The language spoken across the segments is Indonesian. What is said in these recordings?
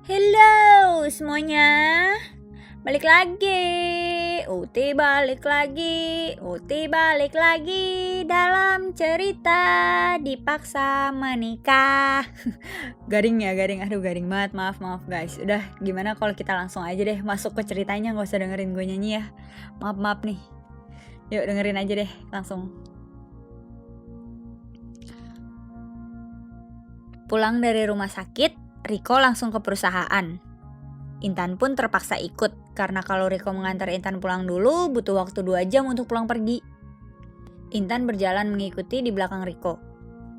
Hello semuanya, balik lagi, Uti balik lagi dalam cerita dipaksa menikah. Garing ya, aduh garing banget, maaf guys. Udah gimana kalau kita langsung aja deh masuk ke ceritanya, gak usah dengerin gue nyanyi ya. Maaf nih, yuk dengerin aja deh langsung. Pulang dari rumah sakit, Riko langsung ke perusahaan. Intan pun terpaksa ikut, karena kalau Riko mengantar Intan pulang dulu, butuh waktu 2 jam untuk pulang pergi. Intan berjalan mengikuti di belakang Riko.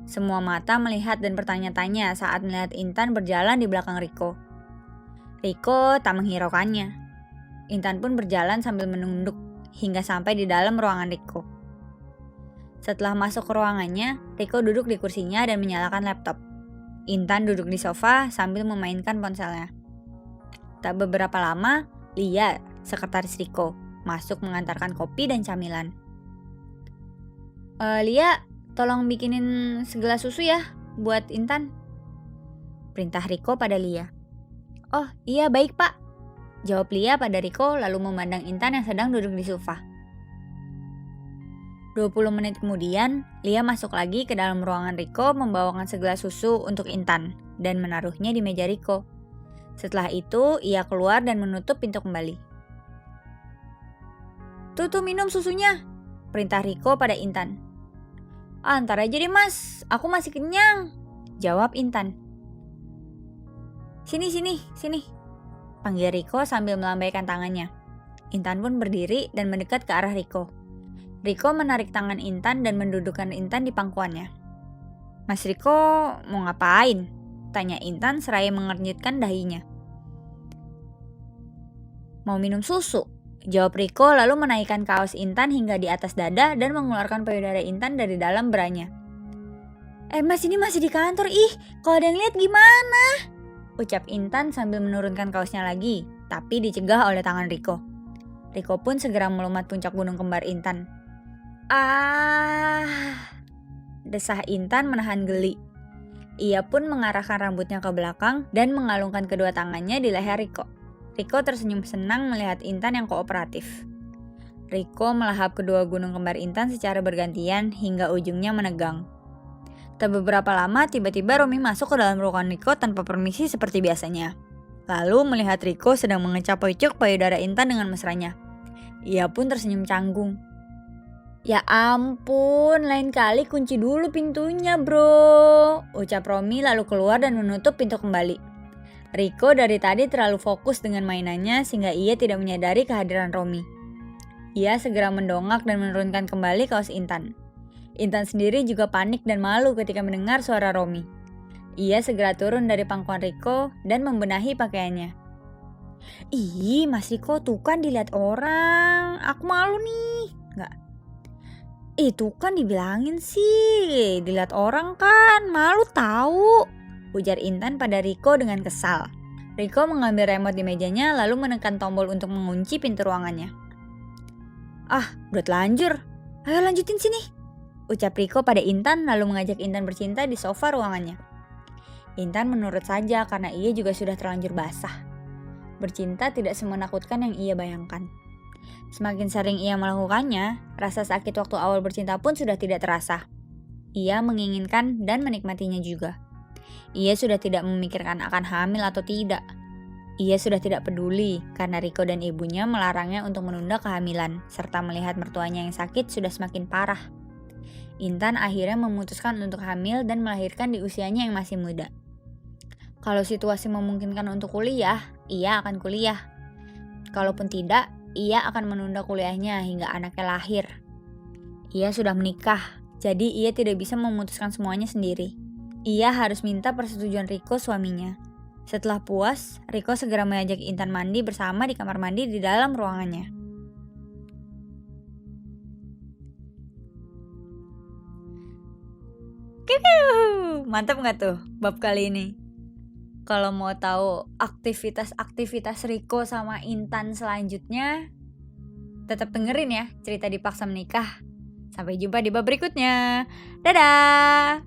Semua mata melihat dan bertanya-tanya saat melihat Intan berjalan di belakang Riko. Riko tak menghiraukannya. Intan pun berjalan sambil menunduk, hingga sampai di dalam ruangan Riko. Setelah masuk ke ruangannya, Riko duduk di kursinya dan menyalakan laptop. Intan duduk di sofa sambil memainkan ponselnya. Tak beberapa lama, Lia, sekretaris Riko, masuk mengantarkan kopi dan camilan. Lia, tolong bikinin segelas susu ya buat Intan. Perintah Riko pada Lia. Oh iya baik pak, jawab Lia pada Riko lalu memandang Intan yang sedang duduk di sofa. 20 menit kemudian, Lia masuk lagi ke dalam ruangan Riko membawakan segelas susu untuk Intan dan menaruhnya di meja Riko. Setelah itu, ia keluar dan menutup pintu kembali. Tuh minum susunya, perintah Riko pada Intan. Antar aja deh mas, aku masih kenyang, jawab Intan. Sini, panggil Riko sambil melambaikan tangannya. Intan pun berdiri dan mendekat ke arah Riko. Riko menarik tangan Intan dan mendudukkan Intan di pangkuannya. Mas Riko mau ngapain? Tanya Intan seraya mengernyitkan dahinya. Mau minum susu, jawab Riko lalu menaikkan kaos Intan hingga di atas dada dan mengeluarkan payudara Intan dari dalam beranya. Mas ini masih di kantor, kalau ada yang lihat gimana? Ucap Intan sambil menurunkan kaosnya lagi, tapi dicegah oleh tangan Riko. Riko pun segera melumat puncak gunung kembar Intan. Desah Intan menahan geli. Ia pun mengarahkan rambutnya ke belakang dan mengalungkan kedua tangannya di leher Riko. Riko tersenyum senang melihat Intan yang kooperatif. Riko melahap kedua gunung kembar Intan secara bergantian hingga ujungnya menegang. Tak beberapa lama tiba-tiba Romi masuk ke dalam ruangan Riko tanpa permisi seperti biasanya. Lalu melihat Riko sedang mengecap pucuk payudara Intan dengan mesranya. Ia pun tersenyum canggung. Ya ampun, lain kali kunci dulu pintunya bro, ucap Romi lalu keluar dan menutup pintu kembali. Riko dari tadi terlalu fokus dengan mainannya sehingga ia tidak menyadari kehadiran Romi. Ia segera mendongak dan menurunkan kembali kaos Intan. Intan sendiri juga panik dan malu ketika mendengar suara Romi. Ia segera turun dari pangkuan Riko dan membenahi pakaiannya. Mas Riko tuh kan dilihat orang, aku malu nih. Nggak. Itu kan dibilangin sih, dilihat orang kan, malu tahu, ujar Intan pada Riko dengan kesal. Riko mengambil remote di mejanya lalu menekan tombol untuk mengunci pintu ruangannya. Udah telanjur, ayo lanjutin sini, ucap Riko pada Intan lalu mengajak Intan bercinta di sofa ruangannya. Intan menurut saja karena ia juga sudah terlanjur basah. Bercinta tidak semenakutkan yang ia bayangkan. Semakin sering ia melakukannya, rasa sakit waktu awal bercinta pun sudah tidak terasa. Ia menginginkan dan menikmatinya juga. Ia sudah tidak memikirkan akan hamil atau tidak. Ia sudah tidak peduli karena Riko dan ibunya melarangnya untuk menunda kehamilan, serta melihat mertuanya yang sakit sudah semakin parah. Intan akhirnya memutuskan untuk hamil dan melahirkan di usianya yang masih muda. Kalau situasi memungkinkan untuk kuliah, ia akan kuliah. Kalaupun tidak, ia akan menunda kuliahnya hingga anaknya lahir. Ia sudah menikah, jadi ia tidak bisa memutuskan semuanya sendiri. Ia harus minta persetujuan Riko suaminya. Setelah puas, Riko segera mengajak Intan mandi bersama di kamar mandi di dalam ruangannya. Mantap gak tuh bab kali ini? Kalau mau tahu aktivitas Riko sama Intan selanjutnya, tetap dengerin ya cerita Dipaksa Menikah. Sampai jumpa di bab berikutnya. Dadah!